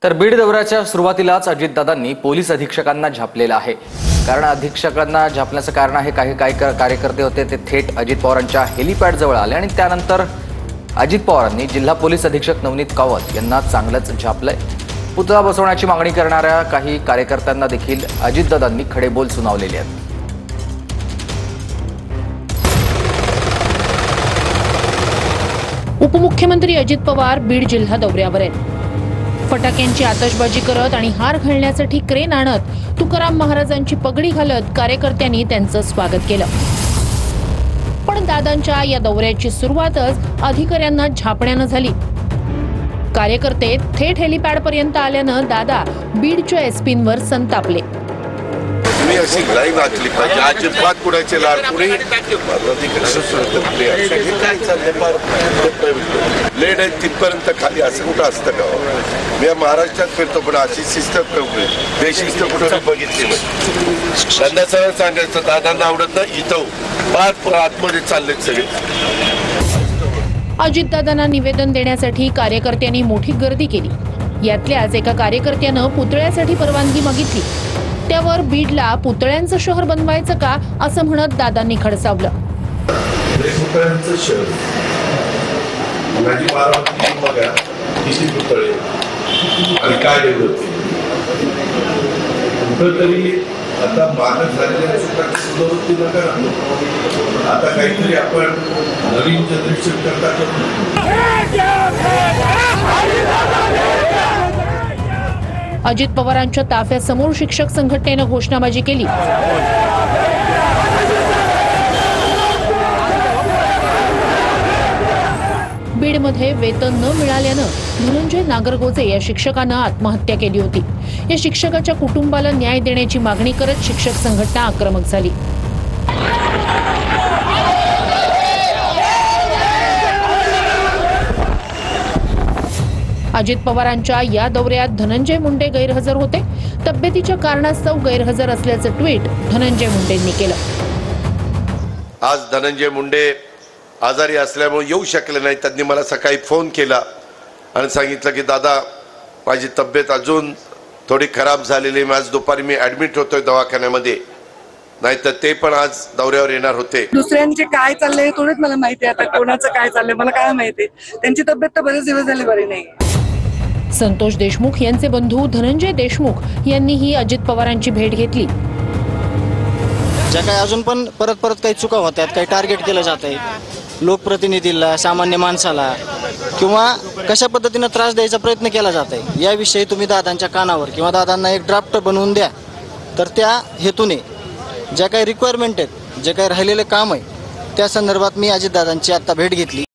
तर बीड दौऱ्याच्या सुरुवातीलाच अजितदादांनी पोलीस अधीक्षकांना झापलेलं आहे। कारण अधीक्षकांना झापण्याचं कारण आहे काही कार्यकर्ते होते ते थेट अजित पवारांच्या हेलिपॅड जवळ आले आणि त्यानंतर अजित पवारांनी जिल्हा पोलीस अधीक्षक नवनीत कावत यांना चांगलंच झापलंय। पुतळा बसवण्याची मागणी करणाऱ्या काही कार्यकर्त्यांना देखील अजितदादांनी खडे बोल सुनावलेले आहेत। उपमुख्यमंत्री अजित पवार बीड जिल्हा दौऱ्यावर आहेत। फटाक्यांची आतषबाजी करत आणि हार घालण्यासाठी क्रेन आणत तुकाराम महाराजांची पगडी घालत कार्यकर्त्यांनी त्यांचं स्वागत केलं। पण दादांच्या या दौऱ्याची सुरुवातच अधिकाऱ्यांना झापण्यानं झाली। कार्यकर्ते थेट हेलिपॅड पर्यंत आल्यानं दादा बीडच्या एसपींवर संतापले। तुम्ही अशी लाईन वाचली पाहिजे, अजिबात कुणाचे लाड पुढे लेड आहे तिथपर्यंत खाली असं कुठं असतं का? मी महाराष्ट्रात फिरतो पण अशी शिस्त बेशिस्त कुठं बघितली नाही। त्यांना सरळ सांगायचं दादांना आवडत नाही, इथं पार आतमध्ये चाललेत सगळे। अजितदादांना निवेदन देण्यासाठी कार्यकर्त्यांनी मोठी गर्दी केली। यातल्याच एका कार्यकर्त्यानं पुतळ्यासाठी परवानगी मागितली। त्यावर बीडला पुतळ्यांचं शहर बनवायचं का असं म्हणत दादांनी खडसावलं। पुतळ्यांचं शहर माझी बारामती बघा किती पुतळे आणि काय डेव्हलप कुठंतरी आता मानक झालेल्या सुरुवाती नका। आता काहीतरी आपण नवीन जनरेशन करता अजित पवारांच्या ताफ्यासमोर शिक्षक संघटनेनं घोषणाबाजी केली। बीडमध्ये वेतन न मिळाल्यानं धनंजय नागरगोजे या शिक्षकानं आत्महत्या केली होती। या शिक्षकाच्या कुटुंबाला न्याय देण्याची मागणी करत शिक्षक संघटना आक्रमक झाली। अजित पवारांच्या या दौऱ्यात धनंजय मुंडे गैरहजर होते। तब्येतीच्या कारणास्तव गैरहजर असल्याचं ट्विट धनंजय मुंडेंनी केलं। आज धनंजय मुंडे आजारी असल्यामुळे येऊ शकले नाही। त्यांनी मला सकाळी फोन केला आणि सांगितलं की दादा माझी तब्येत अजून थोडी खराब झालेली आहे, आज दुपारी मी ऍडमिट होतोय दवाखान्यामध्ये, नाहीतर ते पण आज दौऱ्यावर येणार होते। दुसऱ्यांचे काय चाललंय थोडंच मला माहिती आहे, आता कोणाचं काय चाललंय मला काय माहिती। त्यांची तब्येत तर बरेच दिवस झाले बरी नाही। संतोष देशमुख यांचे बंधू धनंजय देशमुख यांनीही अजित पवारांची भेट घेतली। ज्या काही अजून पण परत काही चुका होतात, काही टार्गेट केलं जात आहे लोकप्रतिनिधीला, सामान्य माणसाला, किंवा कशा पद्धतीने त्रास द्यायचा प्रयत्न केला जात आहे, याविषयी तुम्ही दादांच्या कानावर किंवा दादांना एक ड्राफ्ट बनवून द्या। तर त्या हेतूने ज्या काही रिक्वायरमेंट आहेत, जे काही राहिलेले काम आहे, त्या संदर्भात मी अजितदादांची आता भेट घेतली।